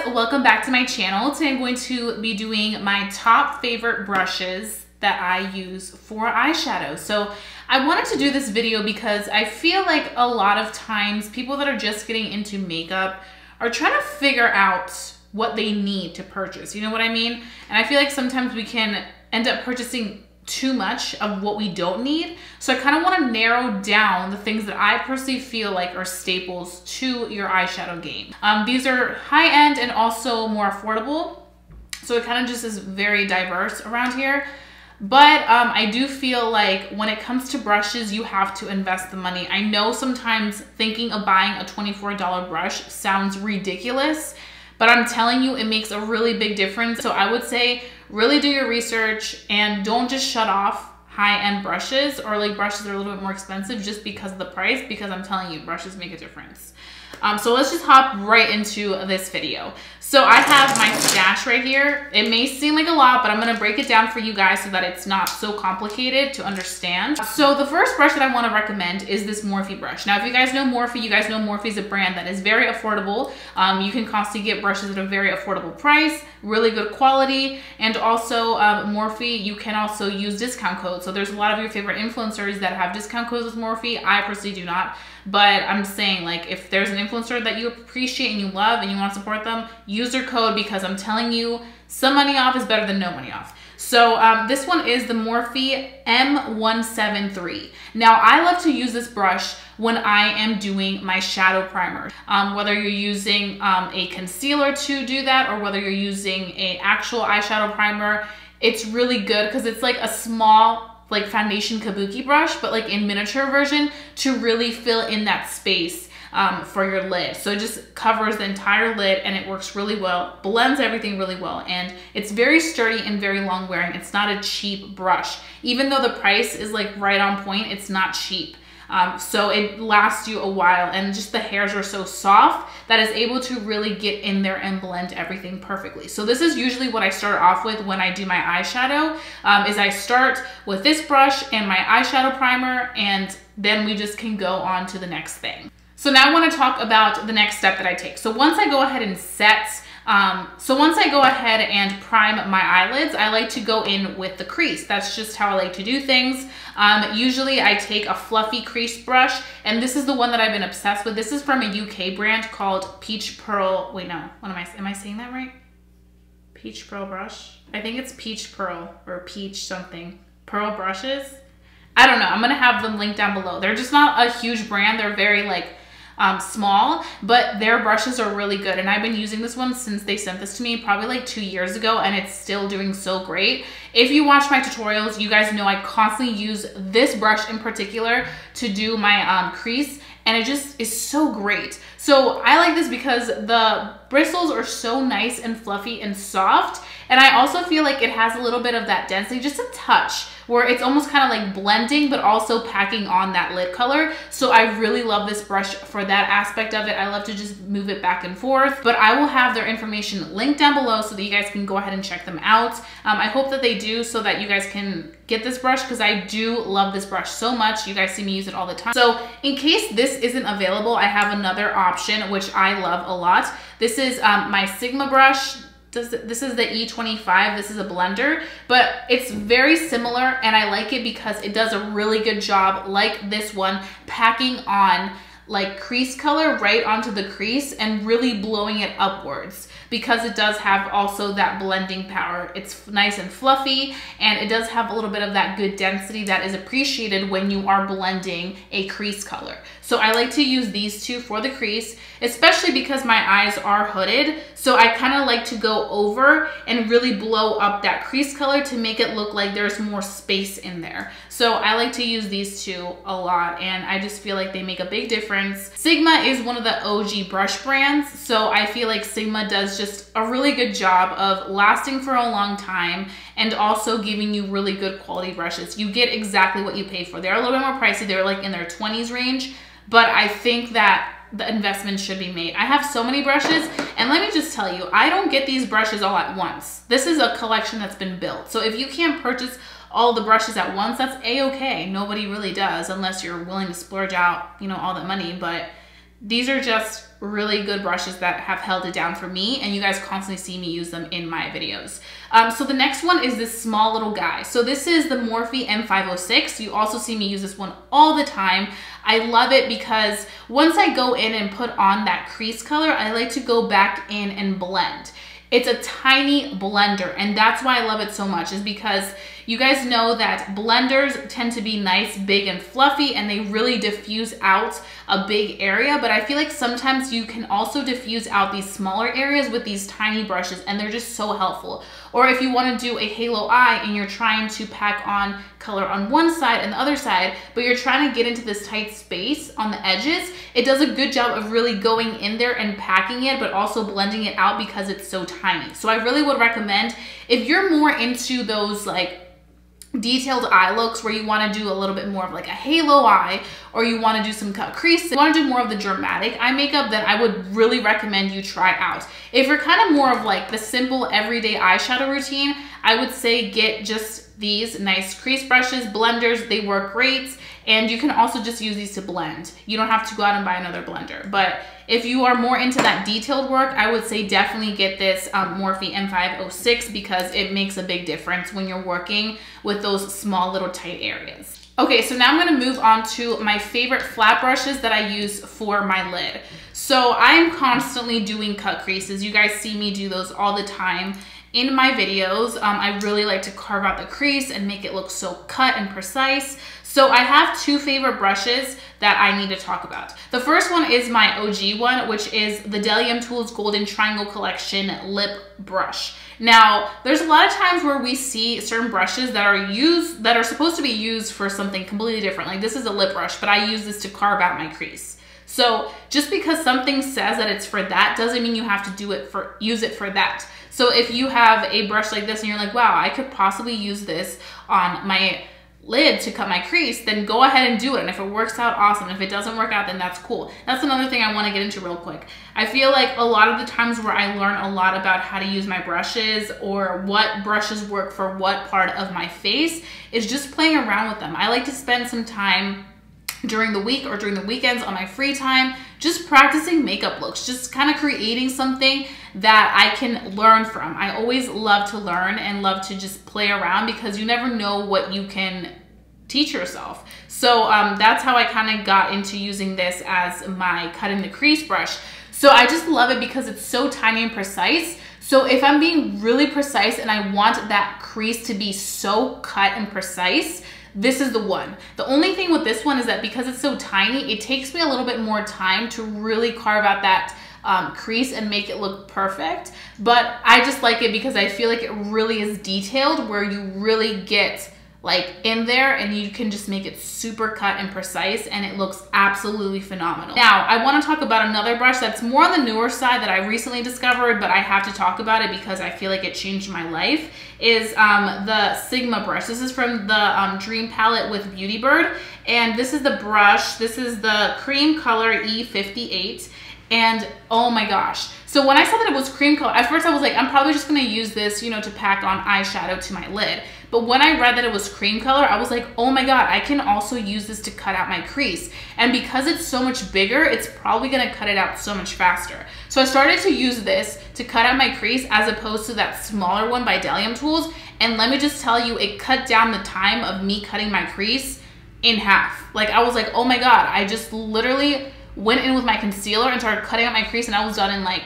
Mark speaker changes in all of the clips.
Speaker 1: welcome back to my channel. Today I'm going to be doing my top favorite brushes that I use for eyeshadow. So I wanted to do this video because I feel like a lot of times people that are just getting into makeup are trying to figure out what they need to purchase. You know what I mean? And I feel like sometimes we can end up purchasing too much of what we don't need. So I kind of want to narrow down the things that I personally feel like are staples to your eyeshadow game. These are high-end and also more affordable. So it kind of just is very diverse around here. But I do feel like when it comes to brushes, you have to invest the money. I know sometimes thinking of buying a $24 brush sounds ridiculous, but I'm telling you, it makes a really big difference. So I would say really do your research and don't just shut off high-end brushes or like brushes that are a little bit more expensive just because of the price, because I'm telling you, brushes make a difference. So let's just hop right into this video. So I have my stash right here. It may seem like a lot, but I'm gonna break it down for you guys so that it's not so complicated to understand. So the first brush that I wanna recommend is this Morphe brush. Now, if you guys know Morphe, you guys know Morphe is a brand that is very affordable. You can constantly get brushes at a very affordable price, really good quality, and also Morphe, you can also use discount codes. So there's a lot of your favorite influencers that have discount codes with Morphe. I personally do not. But I'm saying, like, if there's an influencer that you appreciate and you love and you want to support them, use their code, because I'm telling you, some money off is better than no money off. So this one is the Morphe M173. Now, I love to use this brush when I am doing my shadow primer. Whether you're using a concealer to do that or whether you're using an actual eyeshadow primer, it's really good because it's like a small like foundation kabuki brush, but like in miniature version to really fill in that space for your lid. So it just covers the entire lid and it works really well, blends everything really well, and it's very sturdy and very long wearing. It's not a cheap brush. Even though the price is like right on point, it's not cheap. So it lasts you a while, and just the hairs are so soft that it's able to really get in there and blend everything perfectly. So this is usually what I start off with when I do my eyeshadow, is I start with this brush and my eyeshadow primer, and then we just can go on to the next thing. So now I want to talk about the next step that I take. So once I go ahead and prime my eyelids, I like to go in with the crease. That's just how I like to do things. Usually I take a fluffy crease brush, and this is the one that I've been obsessed with. This is from a UK brand called Peach Pearl. Wait, no, what am I saying that right? Peach Pearl brush? I think it's Peach Pearl or Peach something. Pearl brushes? I don't know. I'm gonna have them linked down below. They're just not a huge brand. They're very like small, but their brushes are really good, and I've been using this one since they sent this to me probably like 2 years ago, and it's still doing so great. If you watch my tutorials, you guys know I constantly use this brush in particular to do my crease, and it just is so great. So I like this because the bristles are so nice and fluffy and soft, and I also feel like it has a little bit of that density, just a touch, where it's almost kind of like blending but also packing on that lid color. So I really love this brush for that aspect of it. I love to just move it back and forth, but I will have their information linked down below so that you guys can go ahead and check them out. I hope that they do so that you guys can get this brush, because I do love this brush so much. You guys see me use it all the time. So in case this isn't available, I have another option which I love a lot. This is my Sigma brush. This is the E25. This is a blender, but it's very similar, and I like it because it does a really good job, like this one, packing on like crease color right onto the crease and really blowing it upwards, because it does have also that blending power. It's nice and fluffy, and it does have a little bit of that good density that is appreciated when you are blending a crease color. So I like to use these two for the crease, especially because my eyes are hooded. So I kind of like to go over and really blow up that crease color to make it look like there's more space in there. So I like to use these two a lot, and I just feel like they make a big difference. Sigma is one of the OG brush brands, so I feel like Sigma does just a really good job of lasting for a long time and also giving you really good quality brushes. You get exactly what you pay for. They're a little bit more pricey. They're like in their 20s range, but I think that the investment should be made. I have so many brushes, and let me just tell you, I don't get these brushes all at once. This is a collection that's been built. So if you can't purchase all the brushes at once, that's a-okay. Nobody really does, unless you're willing to splurge out, you know, all that money. But these are just really good brushes that have held it down for me, and you guys constantly see me use them in my videos. So the next one is this small little guy. So this is the Morphe M506. You also see me use this one all the time. I love it because once I go in and put on that crease color, I like to go back in and blend. It's a tiny blender, and that's why I love it so much, is because you guys know that blenders tend to be nice, big, and fluffy, and they really diffuse out a big area, but I feel like sometimes you can also diffuse out these smaller areas with these tiny brushes, and they're just so helpful. Or if you want to do a halo eye and you're trying to pack on color on one side and the other side, but you're trying to get into this tight space on the edges, it does a good job of really going in there and packing it, but also blending it out because it's so tiny. So I really would recommend, if you're more into those like detailed eye looks where you want to do a little bit more of like a halo eye, or you want to do some cut crease, you want to do more of the dramatic eye makeup, then I would really recommend you try out. If you're kind of more of like the simple everyday eyeshadow routine, I would say get just these nice crease brushes, blenders, they work great. And you can also just use these to blend. You don't have to go out and buy another blender. But if you are more into that detailed work, I would say definitely get this Morphe M506 because it makes a big difference when you're working with those small little tight areas. Okay, so now I'm gonna move on to my favorite flat brushes that I use for my lid. So I'm constantly doing cut creases. You guys see me do those all the time in my videos. I really like to carve out the crease and make it look so cut and precise. So I have two favorite brushes that I need to talk about. The first one is my OG one, which is the Bdellium Tools Golden Triangle Collection Lip Brush. Now, there's a lot of times where we see certain brushes that are supposed to be used for something completely different. Like this is a lip brush, but I use this to carve out my crease. So just because something says that it's for that doesn't mean you have to use it for that. So if you have a brush like this and you're like, wow, I could possibly use this on my lid to cut my crease, then go ahead and do it. And if it works out, awesome. If it doesn't work out, then that's cool. That's another thing I want to get into real quick. I feel like a lot of the times where I learn a lot about how to use my brushes or what brushes work for what part of my face is just playing around with them. I like to spend some time during the week or during the weekends on my free time, just practicing makeup looks, just kind of creating something that I can learn from. I always love to learn and love to just play around because you never know what you can teach yourself. So that's how I kind of got into using this as my cutting the crease brush. So I just love it because it's so tiny and precise. So if I'm being really precise and I want that crease to be so cut and precise, this is the one. The only thing with this one is that because it's so tiny, it takes me a little bit more time to really carve out that crease and make it look perfect. But I just like it because I feel like it really is detailed where you really get like in there and you can just make it super cut and precise and it looks absolutely phenomenal. Now, I want to talk about another brush that's more on the newer side that I recently discovered, but I have to talk about it because I feel like it changed my life, is the Sigma brush. This is from the Dream Palette with Beauty Bird, and this is the brush. This is the cream color E58. And oh my gosh. So when I saw that it was cream color, at first I was like, I'm probably just gonna use this, you know, to pack on eyeshadow to my lid. But when I read that it was cream color, I was like, oh my God, I can also use this to cut out my crease. And because it's so much bigger, it's probably gonna cut it out so much faster. So I started to use this to cut out my crease as opposed to that smaller one by Bdellium Tools. And let me just tell you, it cut down the time of me cutting my crease in half. Like I was like, oh my God, I just literally went in with my concealer and started cutting out my crease and I was done in like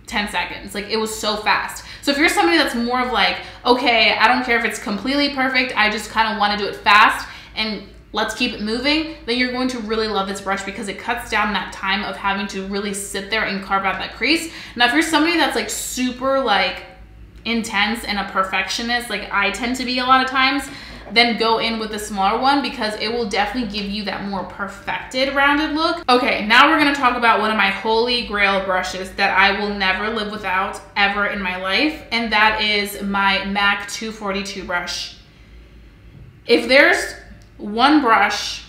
Speaker 1: 10 seconds. Like it was so fast. So if you're somebody that's more of like, okay, I don't care if it's completely perfect, I just kind of want to do it fast and let's keep it moving, then you're going to really love this brush because it cuts down that time of having to really sit there and carve out that crease. Now, if you're somebody that's like super like intense and a perfectionist, like I tend to be a lot of times, then go in with the smaller one because it will definitely give you that more perfected, rounded look. Okay, now we're gonna talk about one of my holy grail brushes that I will never live without ever in my life, and that is my MAC 242 brush. If there's one brush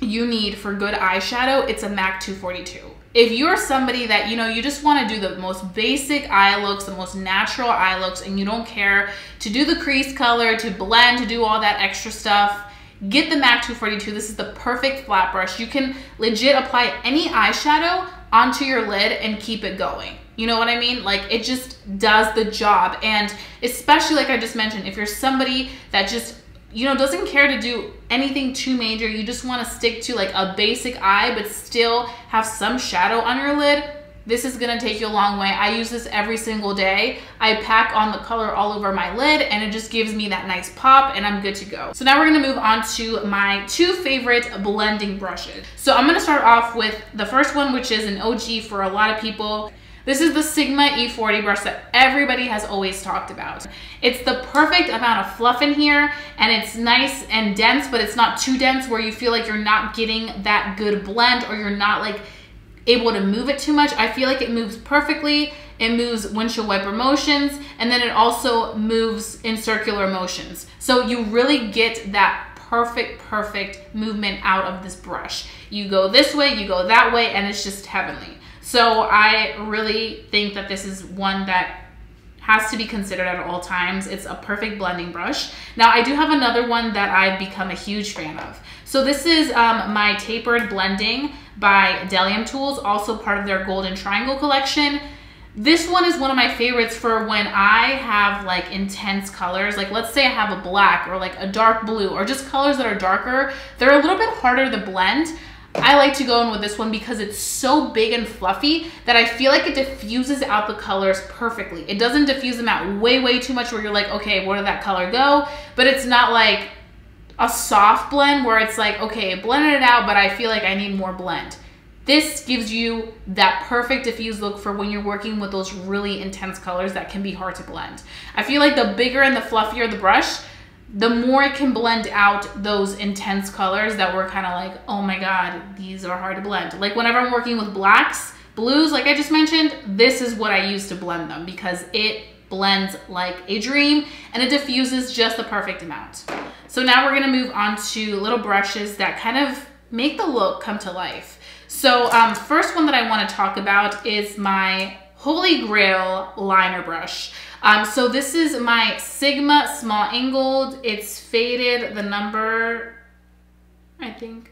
Speaker 1: you need for good eyeshadow, it's a MAC 242. If you're somebody that, you know, you just want to do the most basic eye looks, the most natural eye looks, and you don't care to do the crease color, to blend, to do all that extra stuff, get the MAC 242. This is the perfect flat brush. You can legit apply any eyeshadow onto your lid and keep it going. You know what I mean? Like, it just does the job. And especially, like I just mentioned, if you're somebody that just, you know, doesn't care to do anything too major, you just want to stick to like a basic eye but still have some shadow on your lid, this is gonna take you a long way. I use this every single day. I pack on the color all over my lid and it just gives me that nice pop and I'm good to go. So now we're gonna move on to my two favorite blending brushes. So I'm gonna start off with the first one, which is an OG for a lot of people. This is the Sigma E40 brush that everybody has always talked about. It's the perfect amount of fluff in here and it's nice and dense, but it's not too dense where you feel like you're not getting that good blend or you're not like able to move it too much. I feel like it moves perfectly. It moves windshield wiper motions, and then it also moves in circular motions. So you really get that perfect movement out of this brush. You go this way, you go that way, and it's just heavenly. So I really think that this is one that has to be considered at all times. It's a perfect blending brush. Now I do have another one that I've become a huge fan of. So this is my Tapered Blending by Bdellium Tools, also part of their Golden Triangle collection. This one is one of my favorites for when I have like intense colors. Like let's say I have a black or like a dark blue or just colors that are darker. They're a little bit harder to blend. I like to go in with this one because it's so big and fluffy that I feel like it diffuses out the colors perfectly. It doesn't diffuse them out way too much where you're like, okay, where did that color go? But it's not like a soft blend where it's like, okay, it blended it out, but I feel like I need more blend. This gives you that perfect diffuse look for when you're working with those really intense colors that can be hard to blend. I feel like the bigger and the fluffier the brush, the more it can blend out those intense colors that were kind of like, oh my God, these are hard to blend. Like whenever I'm working with blacks, blues, like I just mentioned, this is what I use to blend them because it blends like a dream and it diffuses just the perfect amount. So now we're gonna move on to little brushes that kind of make the look come to life. So first one that I wanna talk about is my Holy Grail liner brush. So this is my Sigma Small Angled. It's faded, the number, I think,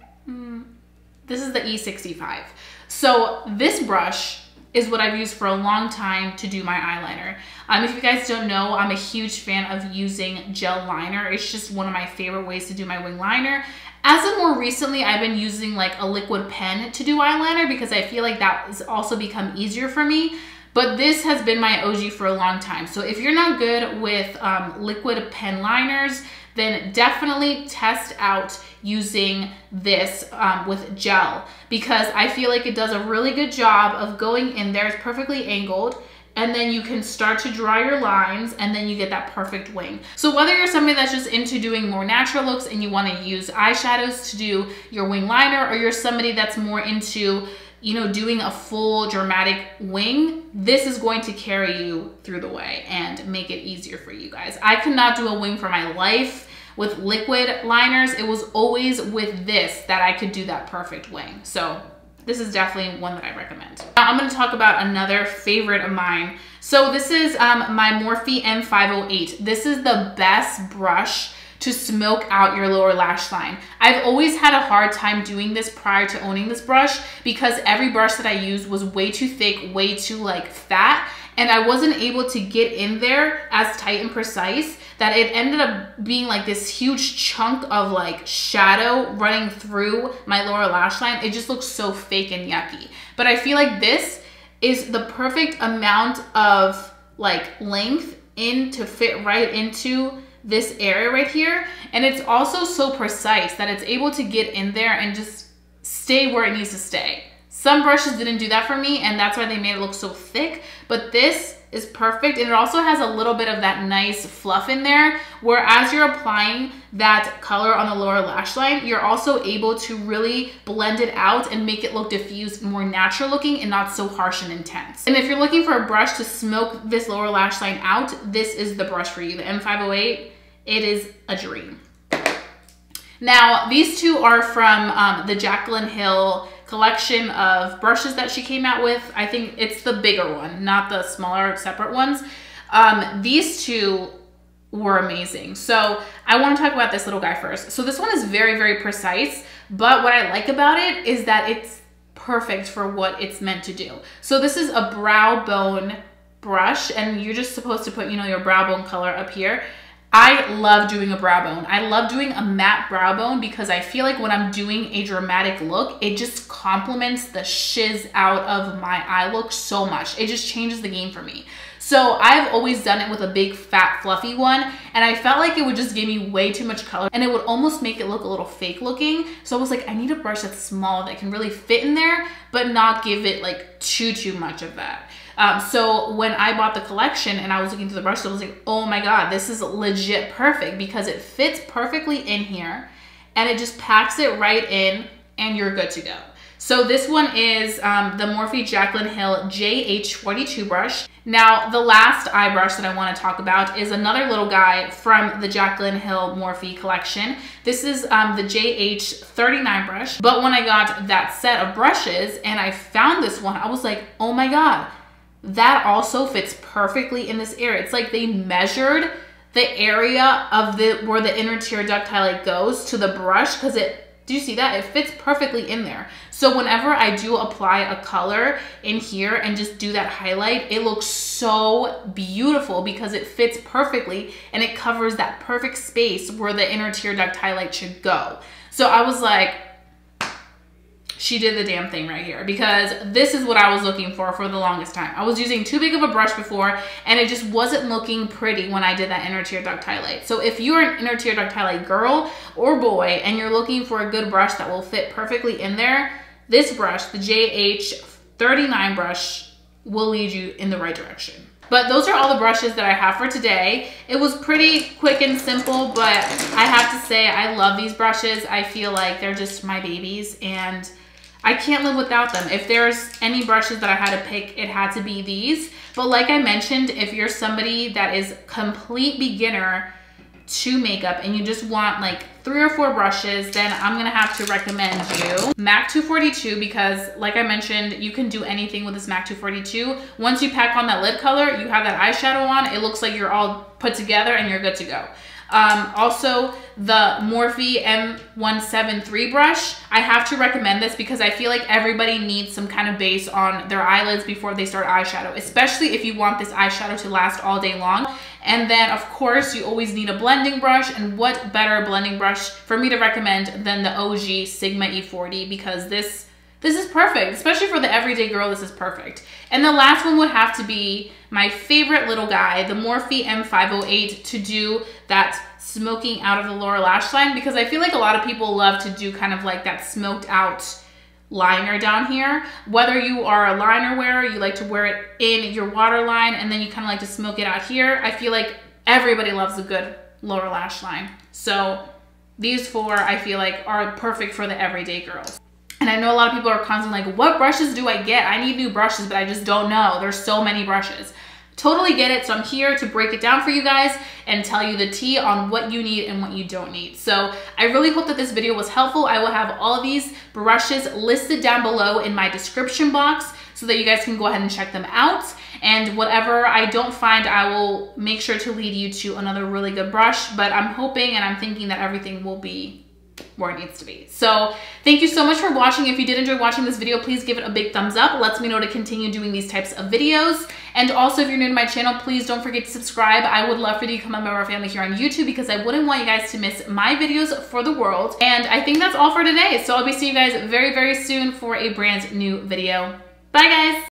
Speaker 1: this is the E65. So this brush is what I've used for a long time to do my eyeliner. If you guys don't know, I'm a huge fan of using gel liner. It's just one of my favorite ways to do my wing liner. As of more recently, I've been using like a liquid pen to do eyeliner because I feel like that has also become easier for me. But this has been my OG for a long time. So if you're not good with liquid pen liners, then definitely test out using this with gel because I feel like it does a really good job of going in there. It's perfectly angled and then you can start to draw your lines and then you get that perfect wing. So whether you're somebody that's just into doing more natural looks and you want to use eyeshadows to do your wing liner, or you're somebody that's more into, you know, doing a full dramatic wing, this is going to carry you through the way and make it easier for you guys. I could not do a wing for my life with liquid liners. It was always with this that I could do that perfect wing. So this is definitely one that I recommend. Now I'm gonna talk about another favorite of mine. So this is my Morphe M508. This is the best brush to smoke out your lower lash line. I've always had a hard time doing this prior to owning this brush because every brush that I used was way too thick, way too like fat, and I wasn't able to get in there as tight and precise that it ended up being like this huge chunk of like shadow running through my lower lash line. It just looks so fake and yucky. But I feel like this is the perfect amount of like length in to fit right into this area right here, and it's also so precise that it's able to get in there and just stay where it needs to stay. Some brushes didn't do that for me and that's why they made it look so thick, but this is perfect, and it also has a little bit of that nice fluff in there where as you're applying that color on the lower lash line, you're also able to really blend it out and make it look diffused, more natural looking and not so harsh and intense. And if you're looking for a brush to smoke this lower lash line out, this is the brush for you, the M508. It is a dream. Now, these two are from the Jaclyn Hill collection of brushes that she came out with. I think it's the bigger one, not the smaller separate ones. These two were amazing. So I want to talk about this little guy first. So this one is very precise, but what I like about it is that it's perfect for what it's meant to do. So this is a brow bone brush, and you're just supposed to put, you know, your brow bone color up here. I love doing a brow bone. I love doing a matte brow bone because I feel like when I'm doing a dramatic look, it just complements the shiz out of my eye look so much. It just changes the game for me. So I've always done it with a big fat fluffy one, and I felt like it would just give me way too much color and it would almost make it look a little fake looking. So I was like, I need a brush that's small that can really fit in there but not give it like too much of that. So when I bought the collection and I was looking through the brushes, I was like, oh my God, this is legit perfect because it fits perfectly in here and it just packs it right in and you're good to go. So this one is the Morphe Jaclyn Hill JH42 brush. Now, the last eye brush that I want to talk about is another little guy from the Jaclyn Hill Morphe collection. This is the JH39 brush. But when I got that set of brushes and I found this one, I was like, oh my God, that also fits perfectly in this area. It's like they measured the area of where the inner tear duct highlight goes to the brush because do you see that? It fits perfectly in there. So whenever I do apply a color in here and just do that highlight, it looks so beautiful because it fits perfectly and it covers that perfect space where the inner tear duct highlight should go. So I was like, she did the damn thing right here because this is what I was looking for the longest time. I was using too big of a brush before and it just wasn't looking pretty when I did that inner tear duct highlight. So if you're an inner tear duct highlight girl or boy and you're looking for a good brush that will fit perfectly in there, this brush, the JH39 brush, will lead you in the right direction. But those are all the brushes that I have for today. It was pretty quick and simple, but I have to say I love these brushes. I feel like they're just my babies and I can't live without them. If there's any brushes that I had to pick, it had to be these. But like I mentioned, if you're somebody that is complete beginner to makeup and you just want like 3 or 4 brushes, then I'm gonna have to recommend you MAC 242 because like I mentioned, you can do anything with this MAC 242. Once you pack on that lip color, you have that eyeshadow on, it looks like you're all put together and you're good to go. Also, the Morphe M173 brush, I have to recommend this because I feel like everybody needs some kind of base on their eyelids before they start eyeshadow, especially if you want this eyeshadow to last all day long. And then, of course, you always need a blending brush, and what better blending brush for me to recommend than the OG Sigma E40 because this is perfect, especially for the everyday girl, this is perfect. And the last one would have to be my favorite little guy, the Morphe M508 to do that smoking out of the lower lash line because I feel like a lot of people love to do kind of like that smoked out liner down here. Whether you are a liner wearer, you like to wear it in your waterline and then you kind of like to smoke it out here. I feel like everybody loves a good lower lash line. So these 4 I feel like are perfect for the everyday girls. And I know a lot of people are constantly like, what brushes do I get? I need new brushes, but I just don't know. There's so many brushes. Totally get it. So I'm here to break it down for you guys and tell you the tea on what you need and what you don't need. So I really hope that this video was helpful. I will have all of these brushes listed down below in my description box so that you guys can go ahead and check them out. And whatever I don't find, I will make sure to lead you to another really good brush. But I'm hoping and I'm thinking that everything will be where it needs to be. So thank you so much for watching. If you did enjoy watching this video, please give it a big thumbs up. It lets me know to continue doing these types of videos. And also, if you're new to my channel, please don't forget to subscribe. I would love for you to become a member of our family here on YouTube because I wouldn't want you guys to miss my videos for the world. And I think that's all for today. So I'll be seeing you guys very, very soon for a brand new video. Bye guys.